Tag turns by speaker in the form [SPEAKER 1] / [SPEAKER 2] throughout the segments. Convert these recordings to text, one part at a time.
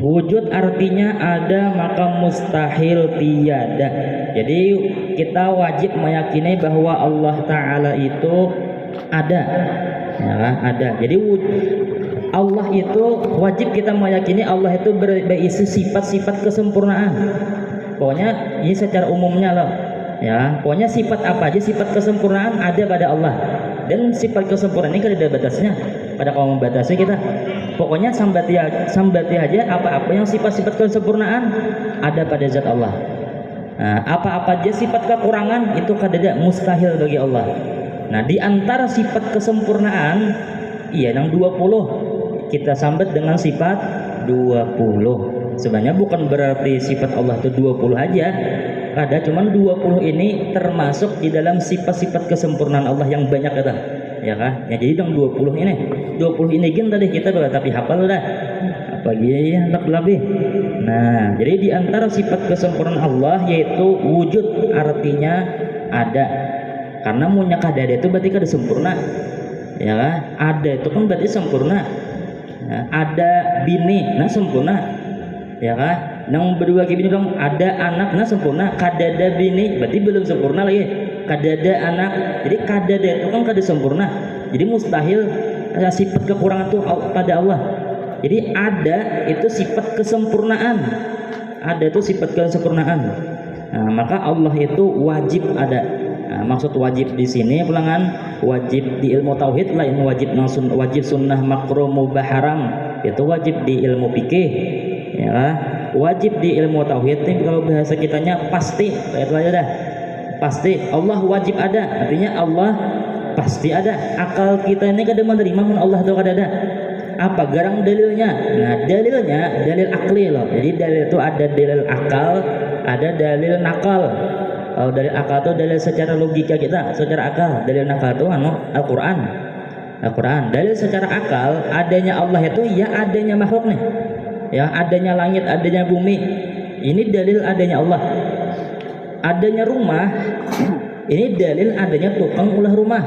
[SPEAKER 1] Wujud artinya ada maka mustahil tiada. Jadi kita wajib meyakini bahwa Allah Ta'ala itu ada, ya, ada. Jadi Allah itu wajib kita meyakini Allah itu berisi sifat-sifat kesempurnaan. Pokoknya ini secara umumnya loh, ya. Pokoknya sifat apa aja sifat kesempurnaan ada pada Allah. Dan sifat kesempurnaan ini kan ada batasnya. Pada kaum membatasi kita. Pokoknya sambati aja apa-apa yang sifat-sifat kesempurnaan ada pada zat Allah. Nah, apa-apa aja sifat kekurangan itu kadada mustahil bagi Allah. Nah, di antara sifat kesempurnaan yang 20 kita sambat dengan sifat 20. Sebenarnya bukan berarti sifat Allah itu 20 aja. Ada cuman 20 ini termasuk di dalam sifat-sifat kesempurnaan Allah yang banyak kata. Ya kan? Ya jadi dong 20 ini gin tadi kita tapi hafal udah. Apalagi hendak lebih. Nah, jadi di antara sifat kesempurnaan Allah yaitu wujud artinya ada. Karena munya kadada itu berarti kada sempurna. Ya kan? Ada itu kan berarti sempurna. Nah, ada bini, nah sempurna. Ya kan? Nang berdua bini bilang ada anak, nah sempurna. Kadada bini berarti belum sempurna lagi. Kadada anak, jadi kadada itu kan kada sempurna, jadi mustahil sifat kekurangan itu pada Allah. Jadi ada itu sifat kesempurnaan, ada itu sifat kesempurnaan. Nah, maka Allah itu wajib ada. Nah, maksud wajib di sini pulangan wajib di ilmu tauhid lain wajib sunnah makruh mubah haram itu wajib di ilmu fikih, ya. Wajib di ilmu tauhid ini kalau bahasa kitanya pasti itu aja dah. Pasti Allah wajib ada, artinya Allah pasti ada. Akal kita ini kada menerima mun Allah itu kada ada. Apa garang dalilnya? Nah, dalilnya dalil akli loh. Jadi dalil itu ada dalil akal, ada dalil nakal. Kalau dalil akal itu dalil secara logika kita, secara akal. Dalil nakal itu Al-Qur'an. Al-Qur'an. Dalil secara akal adanya Allah itu ya adanya makhluk nih. Ya, adanya langit, adanya bumi. Ini dalil adanya Allah. Adanya rumah, ini dalil adanya tukang ulah rumah.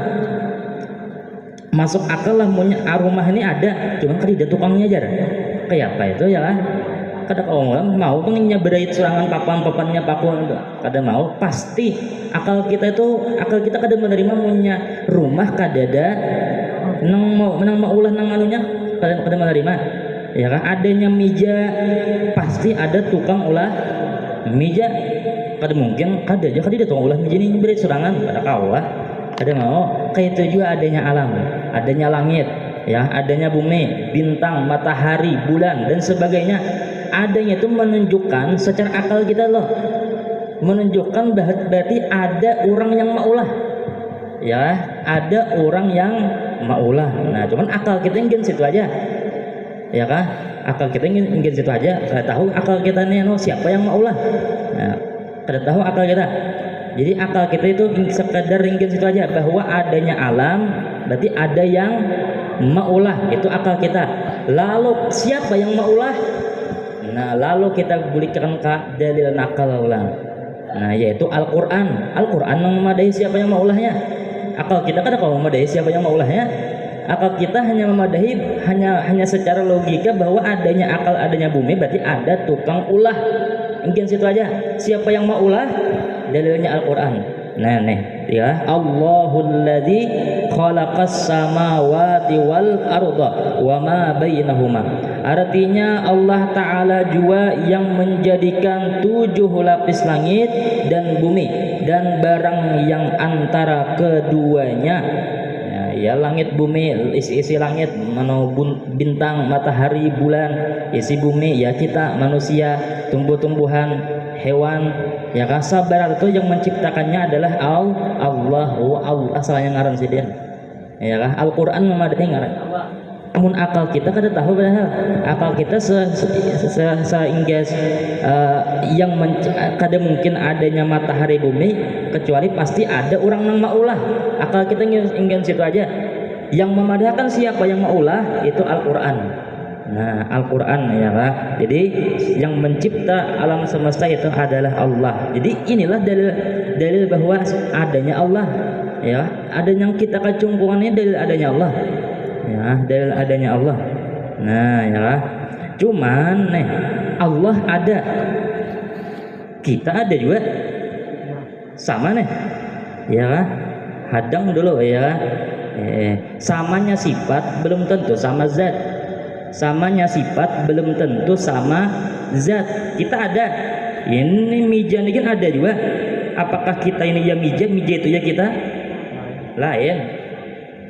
[SPEAKER 1] Masuk akal lah rumah ini ada, cuma kan tidak tukangnya aja. Kayak apa itu ya kan? Kada orang mau pengennya berait serangan papan-papannya pakun, kada mau. Pasti akal kita kada menerima punya rumah kadada nang mau ulah nang anunya kada menerima. Ya kan? Adanya meja pasti ada tukang ulah meja. Kada mungkin kada tukang ulah meja ini berait serangan kada kaulah. Kada mau. Kayak itu juga adanya alam, adanya langit, ya, adanya bumi, bintang, matahari, bulan dan sebagainya. Adanya itu menunjukkan secara akal kita loh, menunjukkan berarti ada orang yang maulah, ya, ada orang yang maulah. Nah, cuman akal kita ingin situ aja, ya kan? Akal kita ingin situ aja. Kada tahu akal kita nih siapa yang maulah. Nah, kada tahu akal kita. Jadi akal kita itu sekadar ringgit situ aja bahwa adanya alam berarti ada yang maulah, itu akal kita. Lalu siapa yang maulah? Nah, lalu kita berikan ke dalil nakal ulang. Nah, yaitu Al-Qur'an. Al-Qur'an yang memadai siapa yang maulahnya. Akal kita kada kalau memadai siapa yang maulahnya. Akal kita hanya memadai hanya secara logika bahwa adanya akal, adanya bumi berarti ada tukang ulah. Mungkin situ aja. Siapa yang maulah? Dalilnya Al-Qur'an. Nah, nih, ya. Allahul ladzi khalaqas samawati wal arda wa ma bainahuma. Artinya Allah Ta'ala juga yang menjadikan 7 lapis langit dan bumi dan barang yang antara keduanya. Ya, langit bumi, isi langit bintang, matahari, bulan, isi bumi ya kita manusia, tumbuh-tumbuhan, hewan, ya kan. Sabar itu yang menciptakannya adalah Allah asalnya ngaran sih dia, ya kan. Al-Qur'an memadai ngaran. Namun akal kita kada tahu padahal akal kita seinggas yang kada mungkin adanya matahari bumi kecuali pasti ada orang yang maulah. Akal kita ingin situ aja. Yang memadahkan siapa yang maulah itu Al-Qur'an. Nah, Al-Qur'an ya kan. Jadi yang mencipta alam semesta itu adalah Allah. Jadi inilah dalil bahwa adanya Allah, ya. Ada yang kita kacungkungan ini dalil adanya Allah. Ya, dalil adanya Allah. Nah, ya. Cuman nih Allah ada, kita ada juga, sama nih, ya kan? Hadang dulu ya kan? Samanya sifat belum tentu sama zat. Samanya sifat belum tentu sama zat. Kita ada. Ini mija ini kan ada juga. Apakah kita ini ya mija itu ya kita? Lain.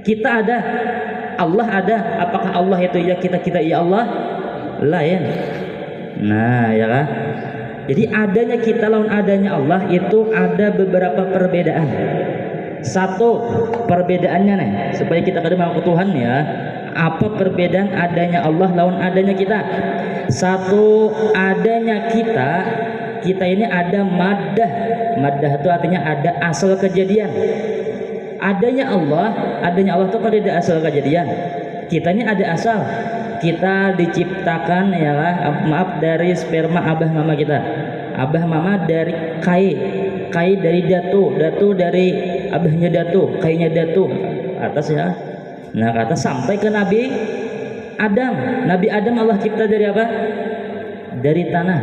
[SPEAKER 1] Kita ada. Allah ada. Apakah Allah itu ya kita ya Allah? Lain. Nah, ya kan? Jadi adanya kita lawan adanya Allah itu ada beberapa perbedaan. Satu perbedaannya nih, supaya kita kada mengaku Tuhan ya. Apa perbedaan adanya Allah lawan adanya kita? Satu, adanya kita ini ada maddah. Maddah itu artinya ada asal kejadian. Adanya Allah itu kan ada asal kejadian. Kita ini ada asal. Kita diciptakan ya, maaf, dari sperma abah mama kita. Abah mama dari kai dari datu dari abahnya datu, kainya datu atas ya. Nah, kata sampai ke Nabi Adam. Nabi Adam Allah cipta dari apa? Dari tanah.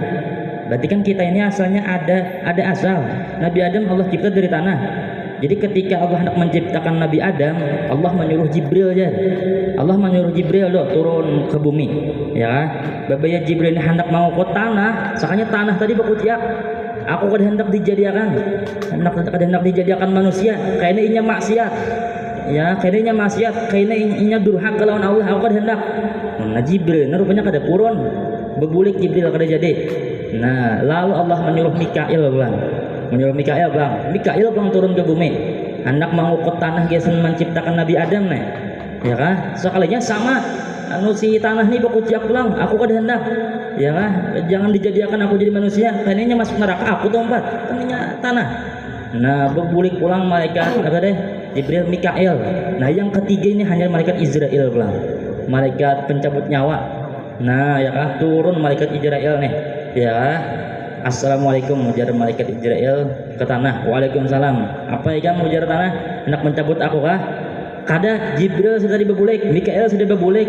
[SPEAKER 1] Berarti kan kita ini asalnya ada asal. Nabi Adam Allah cipta dari tanah. Jadi ketika Allah hendak menciptakan Nabi Adam, Allah menyuruh Jibril aja. Allah menyuruh Jibril loh turun ke bumi, ya. Babaya Jibril hendak mau ke tanah, sakanya tanah tadi berkutiak. Aku kada hendak hendak dijadikan manusia, kayaknya inya maksiat. Ya, kayaknya maksiat, kayaknya inya durhaka lawan Allah, aku kada hendak. Nah, Jibril rupanya kada purun. Bebulik Jibril kada jadi. Nah, lalu Allah menyuruh Mikail bilang. Mikail bang turun ke bumi, hendak mengukut tanah gesen menciptakan Nabi Adam nih, ya kan? Sekalinya sama, si tanah nih berkuciak pulang, aku kada hendak, ya kan? Jangan dijadikan aku jadi manusia, kayaknya masuk neraka aku tempat, taninya tanah. Nah, berbulik pulang malaikat apa deh? Jibril, Mikail. Nah, yang ketiga ini hanya malaikat Israel pulang, malaikat pencabut nyawa. Nah, ya kan? Turun malaikat Israel nih, ya. Assalamualaikum, ujar malaikat Israel ke tanah. Waalaikumsalam. Apa ya kamu ujar tanah? Hendak mencabut aku kah? Kada. Jibril sudah dibebulik, Mikail sudah dibebulik.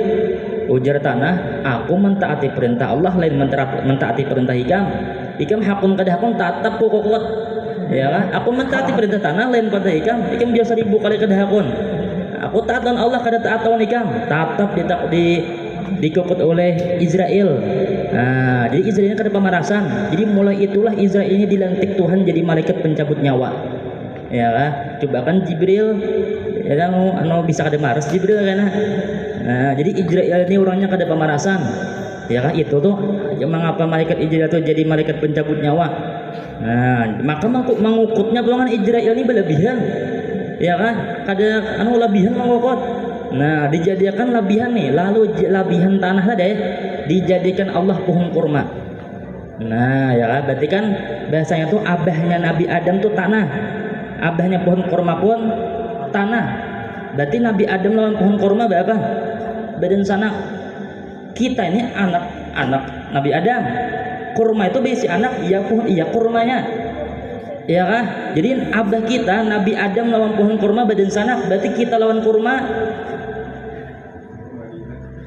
[SPEAKER 1] Ujar tanah, aku mentaati perintah Allah lain mentaati perintah Ikam hakun kada hakun tatap kokot. Ya kan? Aku mentaati perintah tanah lain pada Ikam biasa 1000 kali kada hakun. Aku taat lawan Allah kada taat lawan Ikam. Tatap dikokot oleh Israel. Nah, jadi Israel ini kada pemarasan. Jadi mulai itulah Israel ini dilantik Tuhan jadi malaikat pencabut nyawa. Ya kan? Coba kan Jibril, ya kan, bisa kada maras Jibril kan? Nah, jadi Israel ini orangnya kada pemarasan. Ya kan? Itu tuh mengapa malaikat Israel itu jadi malaikat pencabut nyawa. Nah, maka mengukutnya golongan Israel ini berlebihan. Ya kan? Kada lebihan mengukut. Nah, dijadikan labihan nih, lalu labihan tanah tadi dijadikan Allah pohon kurma. Nah, ya kan, berarti kan bahasanya tuh abahnya Nabi Adam tuh tanah, abahnya pohon kurma pun tanah. Berarti Nabi Adam lawan pohon kurma berapa? Badan sana. Kita ini anak Nabi Adam. Kurma itu besi anak, iya kurmanya. Ya kan? Jadi abah kita Nabi Adam lawan pohon kurma badan sana, berarti kita lawan kurma.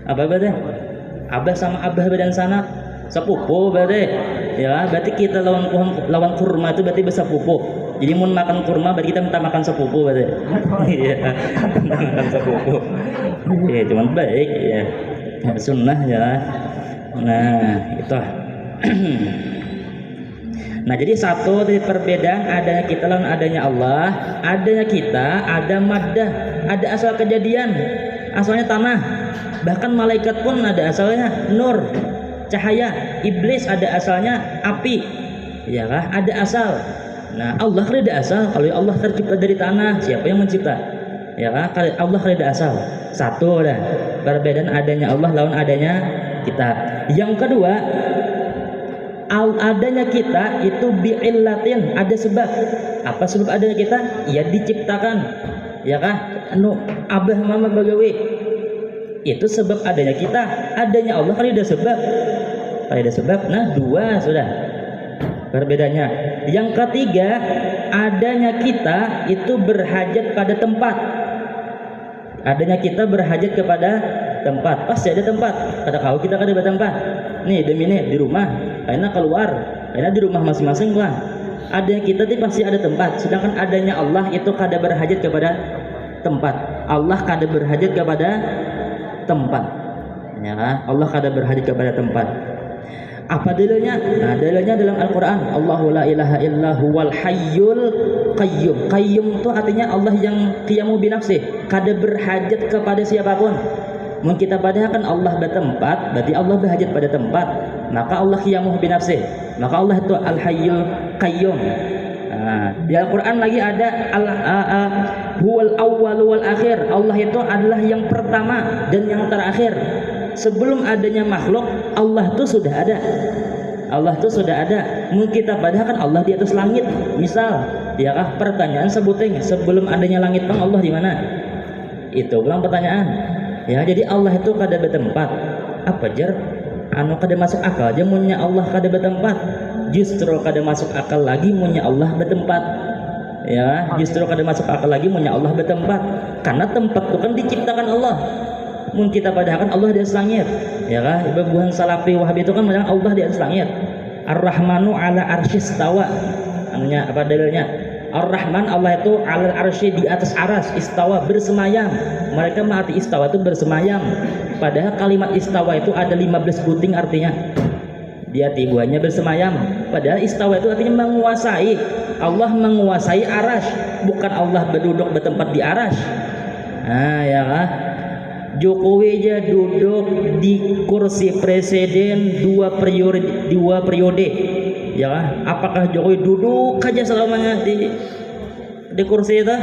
[SPEAKER 1] Apa berarti? Abah sama abah badan sana sepupu berarti. Ya, berarti kita lawan kurma itu berarti bersepupu. Jadi mau makan kurma berarti kita minta makan sepupu berarti. Iya. Makan sepupu. Iya, cuman baik ya. Sunnah ya. Nah, itu. Nah, jadi satu dari perbedaan adanya kita lawan adanya Allah, adanya kita ada maddah, ada asal kejadian, asalnya tanah. Bahkan malaikat pun ada asalnya nur, cahaya. Iblis ada asalnya api, ya kah? Ada asal. Nah, Allah kan ada asal. Kalau Allah tercipta dari tanah, siapa yang mencipta? Ya kah? Kalau Allah kan ada asal. Satu dah perbedaan adanya Allah lawan adanya kita. Yang kedua, adanya kita itu bi'illatin, ada sebab. Apa sebab adanya kita? Ya diciptakan, ya kah? Abah mama bagawi. Itu sebab adanya kita. Adanya Allah kan ada sebab. Ada sebab. Nah, dua sudah perbedaannya. Yang ketiga, adanya kita itu berhajat pada tempat. Adanya kita berhajat kepada tempat, pasti ada tempat. Kata kau kita kada tempat. Nih demi nih di rumah, karena keluar, karena di rumah masing-masing lah. Ada kita tuh pasti ada tempat. Sedangkan adanya Allah itu kada berhajat kepada tempat. Allah kada berhajat kepada tempat. Ya, Allah kada berhajat kepada tempat. Apa dalilnya? Nah, dalilnya dalam Al-Quran. Allahu la ilaha illa huwal hayyul qayyum. Qayyum itu artinya Allah yang qiyamu binafsih, kada berhajat kepada siapapun. Mun kita padahkan Allah bertempat, berarti Allah berhajat pada tempat. Maka Allah qiyamu binafsih. Maka Allah itu al-hayyul qayyum. Nah, di Al-Quran lagi ada huwal awwal wal akhir. Allah itu adalah yang pertama dan yang terakhir. Sebelum adanya makhluk, Allah itu sudah ada. Allah itu sudah ada. Mungkin kita padahal kan Allah di atas langit. Misal, ya kah pertanyaan sebuting sebelum adanya langit bang Allah di mana? Itu ulang pertanyaan. Ya, jadi Allah itu kada bertempat. Apa jar? Anu kada masuk akal aja munnya Allah kada bertempat. Justru kada masuk akal lagi munnya Allah bertempat. Ya, justru kada masuk akal lagi munnya Allah bertempat. Karena tempat itu kan diciptakan Allah. Mun kita padahal Allah di atas langit, ya kah? Ibabuhan salafi wahabi itu kan bilang Allah di atas langit. Ar-Rahmanu ala arsyis tawa. Anunya apa dalilnya? Ar-Rahman Allah itu ala arsy di atas aras, istawa bersemayam. Mereka mengerti istawa itu bersemayam. Padahal kalimat istawa itu ada 15 buting artinya. Dia tibuannya bersemayam. Padahal istawa itu artinya menguasai. Allah menguasai aras, bukan Allah berduduk bertempat di aras. Nah, ya kah? Jokowi aja duduk di kursi presiden 2 periode, ya kan? Apakah Jokowi duduk aja selamanya di kursi itu?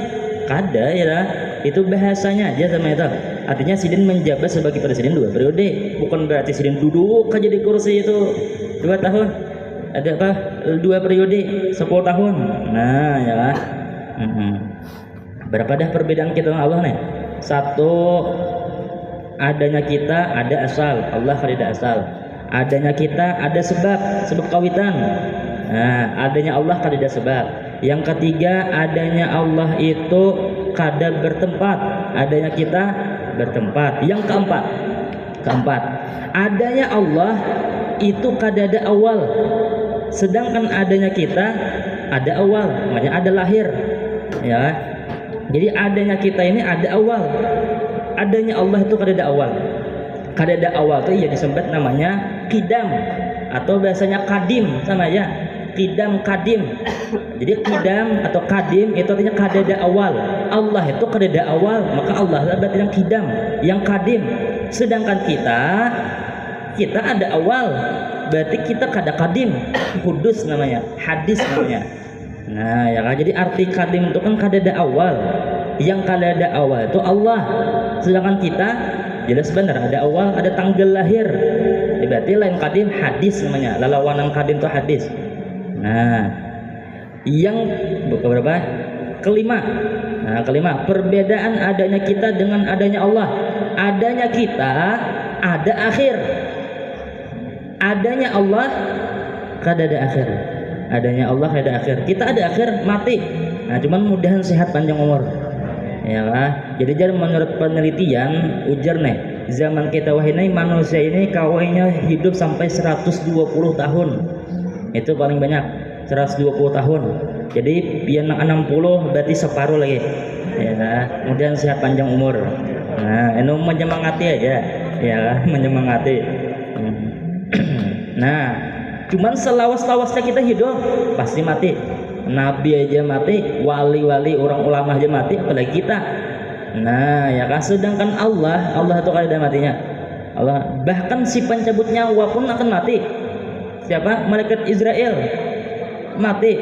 [SPEAKER 1] Kada ya lah. Itu bahasanya aja sama itu. Artinya Sidin menjabat sebagai presiden 2 periode, bukan berarti Sidin duduk aja di kursi itu 2 tahun. Ada apa? 2 periode 10 tahun. Nah, ya kan? Berapa dah perbedaan kita dengan Allah nih? Satu, adanya kita ada asal, Allah kada asal. Adanya kita ada sebab kawitan. Nah, adanya Allah kada sebab. Yang ketiga, adanya Allah itu kada bertempat, adanya kita bertempat. Yang keempat, adanya Allah itu kada ada awal. Sedangkan adanya kita ada awal, makanya ada lahir. Ya. Jadi adanya kita ini ada awal. Adanya Allah itu kada ada awal. Kada ada awal itu ya disebut namanya qidam atau bahasanya kadim, sama aja. Qidam kadim. Jadi qidam atau kadim itu artinya kada ada awal. Allah itu kada ada awal, maka Allah berarti yang qidam, yang kadim. Sedangkan kita ada awal. Berarti kita kada kadim. Kudus namanya, hadis namanya. Nah, ya kan? Jadi arti kadim itu kan kada ada awal. Yang kada ada awal itu Allah. Sedangkan kita jelas benar ada awal, ada tanggal lahir. Berarti lain kadim, hadis namanya. Lalawanan kadim itu hadis. Nah, yang berapa? Kelima. Nah, kelima, perbedaan adanya kita dengan adanya Allah. Adanya kita ada akhir. Adanya Allah kada ada akhir. Adanya Allah kada ada akhir. Kita ada akhir, mati. Nah, cuman mudahan sehat panjang umur. Ya lah. Jadi menurut penelitian ujar nih, zaman kita wahini manusia ini kawainya hidup sampai 120 tahun. Itu paling banyak, 120 tahun. Jadi biar 60 berarti separuh lagi. Ya, kemudian sehat panjang umur. Nah, ini menyemangati aja. Ya, menyemangati. Nah, cuman selawas-lawasnya kita hidup pasti mati. Nabi aja mati, wali-wali orang ulama aja mati, apalagi kita. Nah, ya kan, sedangkan Allah itu kada matinya. Allah bahkan si pencabut nyawa pun akan mati. Siapa? Malaikat Israel mati.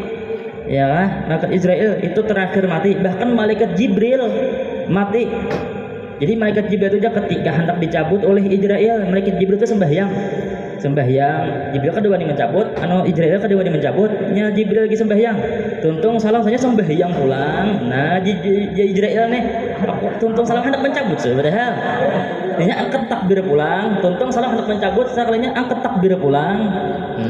[SPEAKER 1] Ya kan? Malaikat Israel itu terakhir mati. Bahkan malaikat Jibril mati. Jadi malaikat Jibril itu ketika hendak dicabut oleh Israel, malaikat Jibril itu sembahyang. Jibril kedua nih mencabut, Israel kedua nih mencabut, nya Jibril lagi sembahyang. Tuntung salah saja sembahyang pulang. Nah, Israel nih tuntung salah hendak mencabut sebenarnya. Ini angkat takbir pulang, tuntung salah hendak mencabut, sekalinya angkat takbir pulang.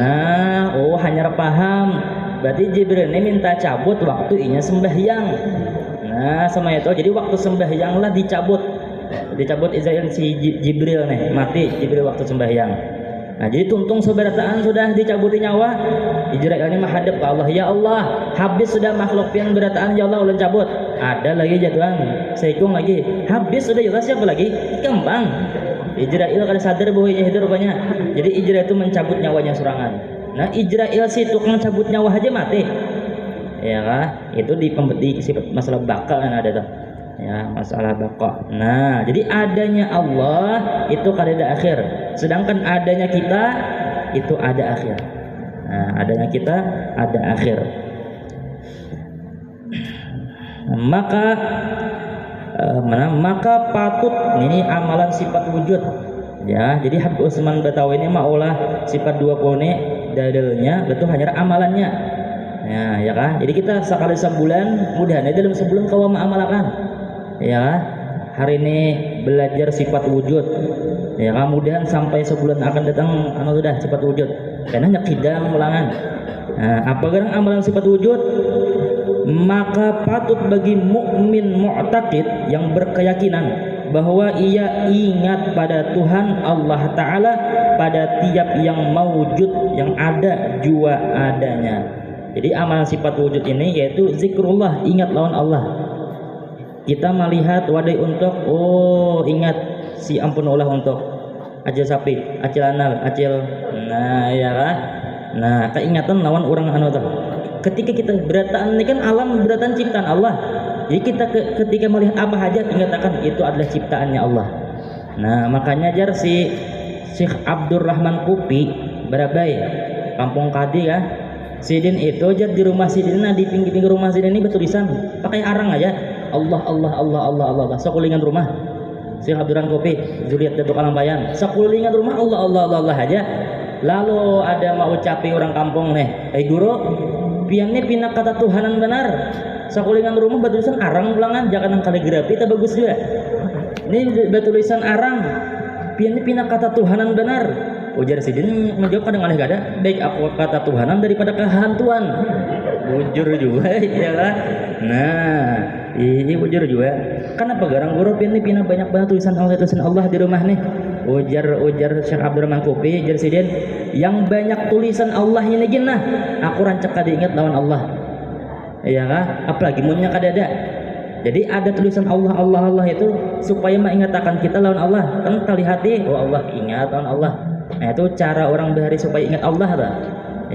[SPEAKER 1] Nah, hanya paham. Berarti Jibril ini minta cabut waktu inya sembahyang. Nah, sama itu. Jadi waktu sembahyanglah dicabut. dicabut izin si Jibril nih, mati Jibril waktu sembahyang. Nah jadi tuntung seberataan sudah dicabuti nyawa, Israil ini menghadap ke Allah, ya Allah habis sudah makhluk yang berataan, ya Allah ulun cabut. Ada lagi jatuhan seikung lagi, habis sudah, ya Allah siapa lagi, kembang. Israil kada sadar bahwa ini hidup rupanya. Jadi Israil itu mencabut nyawanya serangan. Nah Israil si tukang cabut nyawa aja mati, ya kan? Itu di sifat masalah bakal kan ada tuh. Ya, masalah baqa. Nah, jadi adanya Allah itu kada ada akhir. Sedangkan adanya kita itu ada akhir. Nah, adanya kita ada akhir. Maka patut ini amalan sifat wujud. Ya, jadi Habib Utsman Batawi ini maulah sifat 20 ini dalilnya betul hanya amalannya. Ya kan? Jadi kita sekali sebulan, mudah-mudahan dalam sebulan kau mengamalkan. Ya, hari ini belajar sifat wujud. Ya, kemudian sampai sebulan akan datang sudah sifat wujud. Karena hanya kidang ulangan. Nah, apa gerang amalan sifat wujud? Maka patut bagi mukmin mu'taqid yang berkeyakinan bahwa ia ingat pada Tuhan Allah Ta'ala pada tiap yang mawujud, yang ada jua adanya. Jadi amalan sifat wujud ini yaitu zikrullah, ingat lawan Allah. Kita melihat wadai untuk ingat si ampun ulah untuk acil sapi, acil anal, acil, nah ya kan, nah keingatan lawan orang anu tuh. Ketika kita berataan ini kan alam berataan ciptaan Allah, jadi kita ketika melihat apa aja ingatakan itu adalah ciptaannya Allah. Nah makanya jar si Syekh Abdurrahman Kupi Barabai Kampung Kadi ya, Sidin itu jar di rumah Sidin, di pinggir rumah Sidin ini bertulisan pakai arang aja Allah Allah Allah Allah Allah Allah. Sekulingan rumah Syekh Abdurrahman Kopi Zuriat Datuk Alambayan, sekulingan rumah Allah Allah Allah Allah aja. Lalu ada mau ucapi orang kampung nih, guru pian nih pinak kata Tuhanan benar, sekulingan rumah bertulisan arang ulangan, jangan kaligrafi itu bagus juga. Ini bertulisan arang pian nih pinak kata Tuhanan benar. Ujar Sidin menjawab kadang alih kada, baik aku kata Tuhanan daripada kehantuan. Bujur juga ya lah. Nah ini bujur juga. Kenapa garang guru ini pina banyak banget tulisan Allah di rumah nih. Ujar Syekh Abdurrahman Kupi, ujar Sidin, yang banyak tulisan Allah ini gina, aku rancak kada ingat lawan Allah. Iya kah? Apalagi munnya kada ada. Jadi ada tulisan Allah Allah Allah itu supaya mengingatkan kita lawan Allah. Kan tali hati, Allah ingat lawan Allah. Nah itu cara orang bahari supaya ingat Allah tak?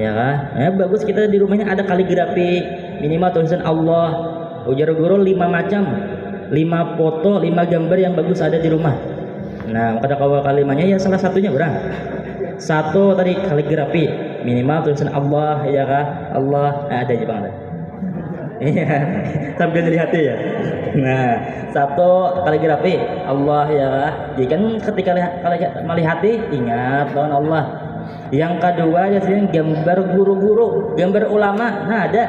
[SPEAKER 1] Ya kan? Nah, bagus kita di rumahnya ada kaligrafi minimal tulisan Allah. Ujar guru 5 macam, 5 foto, 5 gambar yang bagus ada di rumah. Nah kata kawal kalimanya ya salah satunya orang. Satu tadi kaligrafi minimal tulisan Allah ya kan? Allah ada aja bang ada. Iya, sambil dilihat ya. Nah, satu kaligrafi Allah ya. Jadi kan ketika melihat ingat lawan Allah. Yang kedua jadi gambar guru-guru, gambar ulama. Nah, ada.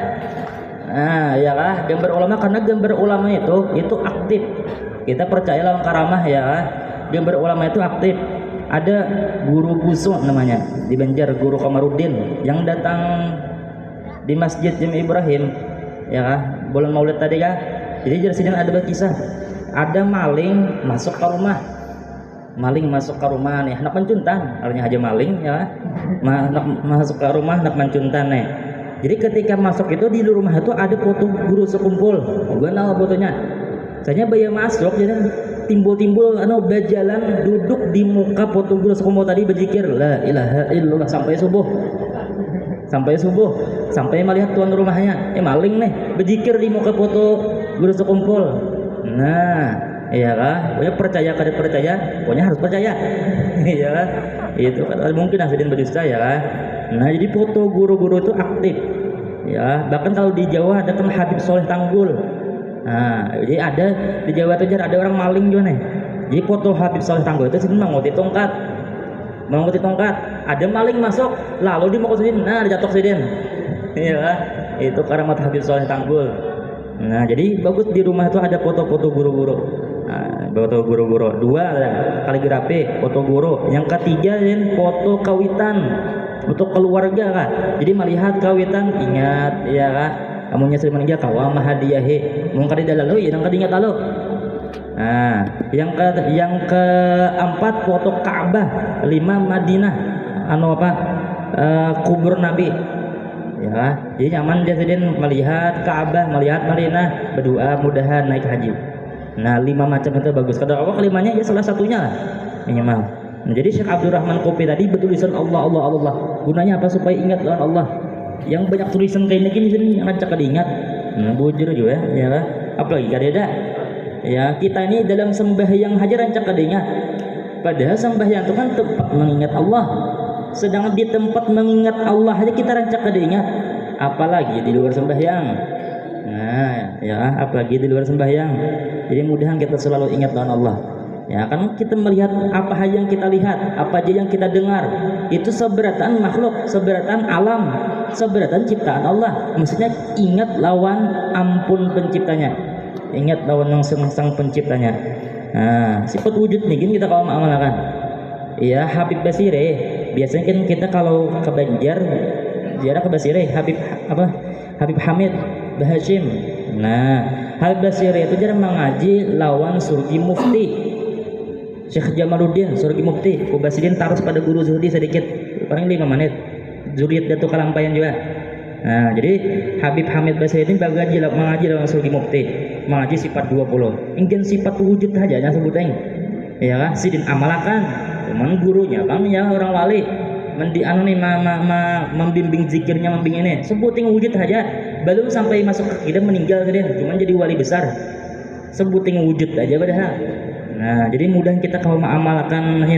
[SPEAKER 1] Nah, ya kah? Gambar ulama karena gambar ulama itu aktif. Kita percaya lawan karamah ya. Gambar ulama itu aktif. Ada guru busu namanya di Banjar, Guru Komarudin yang datang di Masjid Jami Ibrahim. Ya kah? Bulan Maulid tadi kah? Jadi jersidan ada berkisah. Ada maling masuk ke rumah. Maling masuk ke rumah nih, anak mencuntan. Artinya aja maling ya. Masuk ke rumah anak mencuntan nih. Jadi ketika masuk itu di rumah itu ada foto guru sekumpul. Gua tahu fotonya. Saya bayar masuk jadi timbul-timbul berjalan duduk di muka foto guru sekumpul tadi berzikir la ilaha illallah sampai subuh. Sampai melihat tuan rumahnya maling nih berzikir di muka foto guru sekumpul. Nah iya kah, pokoknya percaya kada percaya pokoknya harus percaya. Iya kah, itu kan mungkin hasilin berdusta ya kah. Nah jadi foto guru-guru itu aktif ya, bahkan kalau di Jawa ada kan Habib Soleh Tanggul. Nah jadi ada di Jawa itu ada orang maling juga nih. Jadi foto Habib Soleh Tanggul itu sini mengikuti tongkat, ada maling masuk, lalu dia mau ke sini, nah jatuh sidin, iya, itu karamat Habib Soleh Tanggul. Nah jadi bagus di rumah itu ada foto-foto guru-guru, foto guru-guru. 2 ada kaligrafi, foto guru. Yang ketiga foto kawitan untuk keluarga kan. Jadi melihat kawitan ingat, ya kan, amunnya sering meninggal kawam hadiahe, mungkin tidak lalu, ya nang kadingat lalu. Nah, yang keempat foto Ka'bah, 5 Madinah, anu apa? Kubur Nabi. Ya, jadi nyaman dia sedang melihat Ka'bah, melihat Madinah, berdoa mudahan naik haji. Nah, 5 macam itu bagus. Kalau Allah kelimanya ya salah satunya lah minimal. Nah, jadi Syekh Abdurrahman Kopi tadi bertulisan Allah Allah Allah. Gunanya apa? Supaya ingat dengan Allah. Yang banyak tulisan kayak gini rancak diingat. Nah, bujur juga ya lah. Apalagi kadeda. Ya, kita ini dalam sembahyang haji rancak diingat. Padahal sembahyang itu kan tempat mengingat Allah. Sedang di tempat mengingat Allah aja kita rancak diingat. Apalagi di luar sembahyang. Nah, ya, apalagi di luar sembahyang. Jadi mudahan kita selalu ingat dengan Allah. Ya, kan kita melihat apa yang kita lihat, apa aja yang kita dengar, itu seberatan makhluk, seberatan alam, seberatan ciptaan Allah. Maksudnya ingat lawan ampun penciptanya, ingat lawan yang sang penciptanya. Nah, sifat wujud nih gini kita kalau mengamalkan. Ya, Habib Basire, biasanya kan kita kalau ke Banjar, ziarah ke Basire, Habib Hamid Bahashim. Nah, Habib Basire itu jarang mengaji lawan Surgi Mufti Syekh Jamaluddin Surgi Mufti. Kubasidin taruh pada guru Zuhdi sedikit, paling 5 menit. Zuriat Datuk Kalampayan juga. Nah, jadi Habib Hamid Basri ini mengaji dalam Surgi Mufti, mengaji sifat 20. Ingin sifat wujud aja yang sebutnya. Ya kan, sidin amalakan. Cuman gurunya Bang ya orang wali mendi anu nih membimbing zikirnya, membimbing ini. Sebutin wujud aja. Belum sampai masuk ke kita meninggal dia, cuman jadi wali besar. Sebutin wujud aja padahal. Nah, jadi mudah kita kalau mengamalkan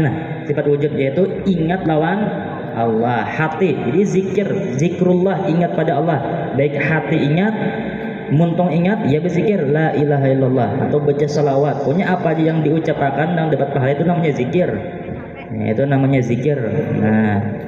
[SPEAKER 1] sifat wujud, yaitu ingat lawan Allah, hati. Jadi zikrullah, ingat pada Allah. Baik hati ingat, muntong ingat, ya berzikir la ilaha illallah atau baca salawat. Pokoknya apa aja yang diucapkan dan dapat pahala itu namanya zikir. Nah, itu namanya zikir. Nah,